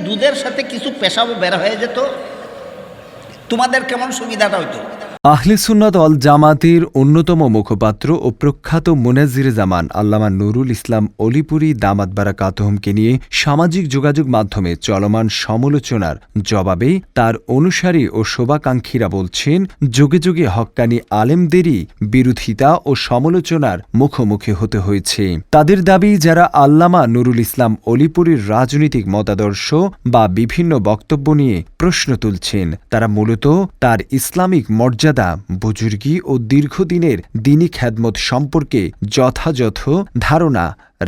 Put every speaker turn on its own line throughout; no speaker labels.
দুধের সাথে কিছু পেশাবও বের হয়ে যেত, তোমাদের কেমন সুবিধাটা হইতো?
আহলে সুন্নাত ওয়াল জামাতের অন্যতম মুখপাত্র ও প্রখ্যাত মুনাজ্জির জামান আল্লামা নুরুল ইসলাম অলিপুরী দামাত বারাকাতুহুমকে নিয়ে সামাজিক যোগাযোগ মাধ্যমে চলমান সমালোচনার জবাবে তার অনুসারী ও শোভাকাঙ্ক্ষীরা বলছেন, যুগে যুগে হক্কানি আলেমদেরই বিরোধিতা ও সমালোচনার মুখোমুখি হতে হয়েছে। তাদের দাবি, যারা আল্লামা নুরুল ইসলাম অলিপুরীর রাজনৈতিক মতাদর্শ বা বিভিন্ন বক্তব্য নিয়ে প্রশ্ন তুলছেন, তারা মূলত তার ইসলামিক মর্যাদা, বুজুর্গি ও দীর্ঘদিনের দিনী খেদমত সম্পর্কে যথাযথ ধারণা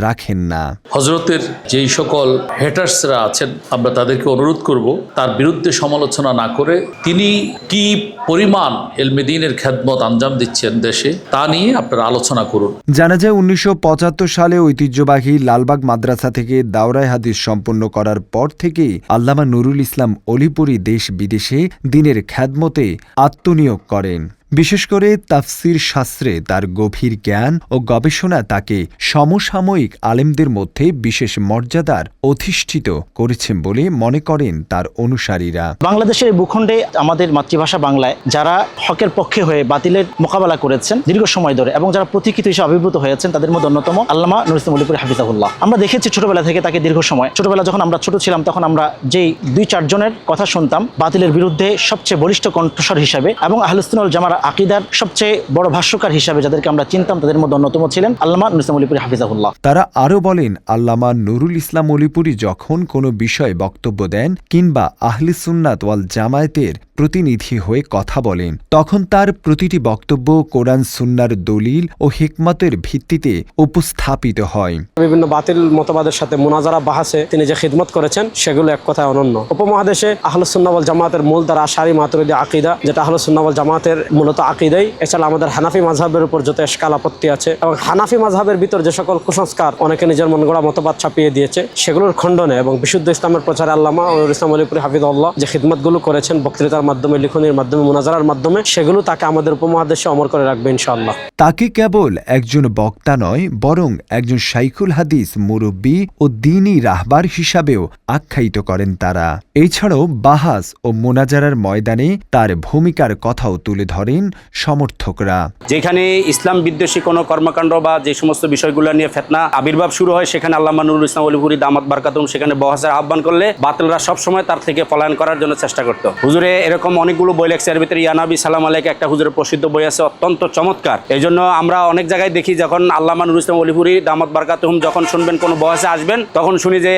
রাখেন না।
হযরতের যেই সকল হেটার্সরা আছেন, আমরা তাদেরকে অনুরোধ করব তার বিরুদ্ধে সমালোচনা না করে তিনি কি পরিমাণ ইলমে দ্বীনের খেদমত আঞ্জাম দিচ্ছেন দেশে, তা নিয়ে আপনারা আলোচনা করুন।
জানা যায় ১৯৭৫ সালে ঐতিহ্যবাহী লালবাগ মাদ্রাসা থেকে দাওরায়ে হাদিস সম্পন্ন করার পর থেকেই আল্লামা নুরুল ইসলাম অলিপুরী দেশ বিদেশে দ্বীনের খেদমতে আত্মনিয়োগ করেন। বিশেষ করে তাফসির শাস্ত্রে তার গভীর জ্ঞান ও গবেষণা তাকে সমসাময়িক আলেমদের মধ্যে বিশেষ মর্যাদার অধিষ্ঠিত করেছেন বলে মনে করেন তার অনুসারীরা।
বাংলাদেশের ভূখণ্ডে আমাদের মাতৃভাষা বাংলায় যারা হকের পক্ষে হয়ে বাতিলের মোকাবেলা করেছেন দীর্ঘ সময় ধরে এবং যারা প্রতীক্ষিত হিসেবে আবির্ভূত হয়েছেন, তাদের মধ্যে অন্যতম আল্লামা নুরুল ইসলাম অলিপুরী হাফিজাহুল্লাহ। আমরা দেখেছি ছোটবেলা থেকে তাকে দীর্ঘ সময়, ছোটবেলা যখন আমরা ছোট ছিলাম তখন আমরা যেই ২-৪ জনের কথা শুনতাম বাতিলের বিরুদ্ধে সবচেয়ে বলিষ্ঠ কণ্ঠস্বর হিসাবে এবং আহলুস সুন্নাহ ওয়াল জামার আকীদার সবচেয়ে বড় ভাষ্যকার হিসাবে যাদেরকে আমরা চিনতাম, তাদের মধ্যে অন্যতম ছিলেন আল্লামা নুরুল ইসলাম অলিপুরী হাফিজাহুল্লাহ।
তারা আরও বলেন, আল্লামা নুরুল ইসলাম অলিপুরী যখন কোনো বিষয়ে বক্তব্য দেন কিংবা আহলে সুন্নাত ওয়াল জামায়াতের প্রতিনিধি হয়ে কথা বলেন, তখন তার প্রতিটি বক্তব্য কোরআন সুন্নাহর দলিল ও হিকমতের ভিত্তিতে উপস্থাপিত হয়।
বিভিন্ন বাতিল মতবাদের সাথে মুনাজারা বাহাসে তিনি যে খিদমত করেছেন সেগুলো এক কথায় অনন্য। উপমহাদেশে আহলুস সুন্নাহ ওয়াল জামাতের মূল দ্বারা আশারি মাতুরিদি আকীদা, যেটা আহলুস সুন্নাহ ওয়াল জামাতের মূলত আকীদাই। এছাড়া আমাদের হানাফি মাযহাবের উপর যত এশকাল আপত্তি আছে এবং হানাফি মাযহাবের ভিতর যে সকল কুসংস্কার অনেকে নিজের মন গড়া মতবাদ ছাপিয়ে দিয়েছে, সেগুলোর খণ্ডনে এবং বিশুদ্ধ ইসলামের প্রচারে আল্লামা নুরুল ইসলাম অলিপুরী হাফিজাহুল্লাহ যে খিদমতগুলো করেছেন বক্তৃতার মাধ্যমে, লিখনের মাধ্যমে, মুনাজারার মাধ্যমে, সেগুলো তাকে আমাদের উপমহাদেশে অমর করে রাখবে ইনশাআল্লাহ।
তাকে কেবল একজন বক্তা নয়, বরং একজন শাইখুল হাদিস, মুরব্বী ও দ্বীনী রাহবার হিসাবেও আখ্যায়িত করেন তারা। এছাড়াও বাহাস ও মুনাজারার ময়দানে তার ভূমিকার কথাও তুলে ধরেন সমর্থকরা।
যেখানে ইসলাম বিদ্বেষী কোনো কর্মকাণ্ড বা যে সমস্ত বিষয়গুলো নিয়ে ফিতনা আবির্ভাব শুরু হয়, সেখানে আল্লামা নুরুল ইসলাম অলিপুরী দামাত বারাকাতুহুম সেখানে বহসের আহ্বান করলে বাতিলরা সবসময় তার থেকে পলায়ন করার জন্য চেষ্টা করত। হুজুরে এরকম অনেকগুলো বই লেখছে, এর ভিতরে ইয়ানাবি সালাম আলাইকে একটা হুজুরের প্রসিদ্ধ বই আছে, অত্যন্ত চমৎকার। এই জন্য আমরা অনেক জায়গায় দেখি যখন আল্লামা নুরুল ইসলাম অলিপুরী দামাত বারাকাতুহুম যখন শুনবেন কোনো বহসে আসবেন, তখন শুনি যে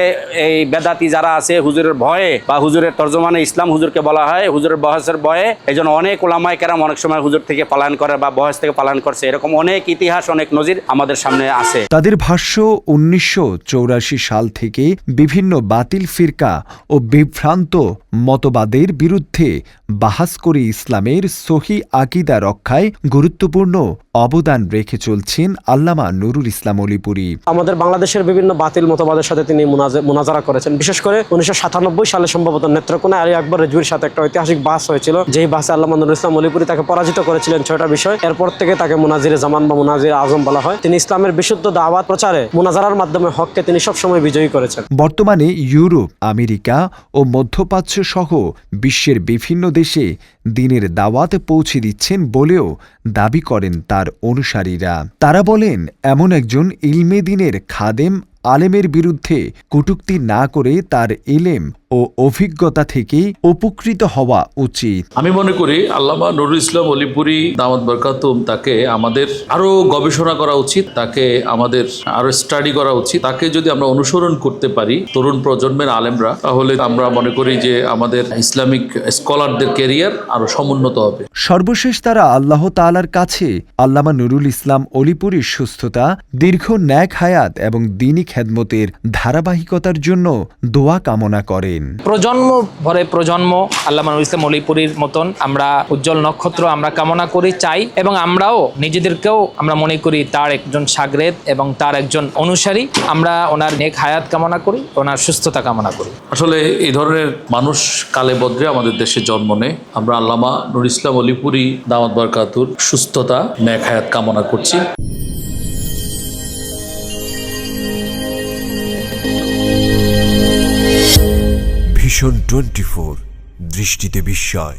এই বেদাতি যারা আছে হুজুরের ভয়ে বা হুজুরের তর্জমানে ইসলাম হুজুরকে বলা হয়, হুজুরের বহসের ভয়ে এই জন্য অনেক ওলামায়ে কেরাম অনেক সময় হুজুর থেকে পালায়ন করে বা বহস থেকে পালায়ন করছে। এরকম অনেক ইতিহাস, অনেক নজির আমাদের সামনে আছে।
তাদের ভাষ্য, ১৯৮৪ সাল থেকে বিভিন্ন বাতিল ফিরকা ও বিভ্রান্ত মতবাদের বিরুদ্ধে বাহাস করে ইসলামের সহি আকীদা রক্ষায় গুরুত্বপূর্ণ অবদান রেখে চলছেন আল্লামা নুরুল ইসলাম অলিপুরী।
আমাদের বাংলাদেশের বিভিন্ন বাতিল মতবাদের সাথে তিনি মুনাজারা করেছেন। বিশেষ করে ১৯৯৭ সালে সম্ভবত নেত্রকোনায় আলী আকবর রেজভির সাথে একটা ঐতিহাসিক বাস হয়েছিল, যেই বাসে আল্লামা নুরুল ইসলাম অলিপুরী তাকে পরাজিত করেছিলেন ৬টা বিষয়। এরপর থেকে তাকে মুনাজিরে জামান বা মুনাজিরে আজম বলা হয়। তিনি ইসলামের বিশুদ্ধ দাওয়াত প্রচারে মুনাজারার মাধ্যমে হককে তিনি সবসময় বিজয়ী করেছেন।
বর্তমানে ইউরোপ, আমেরিকা ও মধ্যপ্রাচ্য সহ বিশ্বের বিভিন্ন দেশে দ্বীনের দাওয়াত পৌঁছে দিচ্ছেন বলেও দাবি করেন তার অনুসারীরা। তারা বলেন, এমন একজন ইলমে দ্বীনের খাদেম আলেমের বিরুদ্ধে কটূক্তি না করে তার ইলম ও অভিজ্ঞতা থেকে উপকৃত হওয়া উচিত।
আমি মনে করি আল্লামা নুরুল ইসলাম অলিপুরী দামাত বারাকাতুহুম তাকে আমাদের আরো গবেষণা করা উচিত, তাকে আমাদের আরো স্টাডি করা উচিত। তাকে যদি আমরা অনুসরণ করতে পারি তরুণ প্রজন্মের আলেমরা, তাহলে আমরা মনে করি যে আমাদের ইসলামিক স্কলারদের ক্যারিয়ার আরো সমুন্নত হবে।
সর্বশেষ তারা আল্লাহ তাআলার কাছে আল্লামা নুরুল ইসলাম অলিপুরীর সুস্থতা, দীর্ঘ ন্যাক হায়াত এবং দ্বীনী খেদমতের ধারাবাহিকতার জন্য দোয়া কামনা করেন।
প্রজন্ম ভরে প্রজন্ম আল্লামা নুরুল ইসলাম অলিপুরীর মতন আমরা উজ্জ্বল নক্ষত্র আমরা কামনা করি, চাই, এবং আমরাও নিজেদেরকেও আমরা মনে করি তার একজন শাগরেদ এবং তার একজন অনুসারী। আমরা ওনার নেক হায়াত কামনা করি, ওনার সুস্থতা কামনা করি।
আসলে এই ধরনের মানুষ কালে বদ্রে আমাদের দেশে জন্ম নেয়। আমরা আল্লামা নুরুল ইসলাম অলিপুরী দামাত বারাকাতুহুর সুস্থতা, নেক হায়াত কামনা করছি।
ভিশন 24 দৃষ্টিতে বিস্ময়।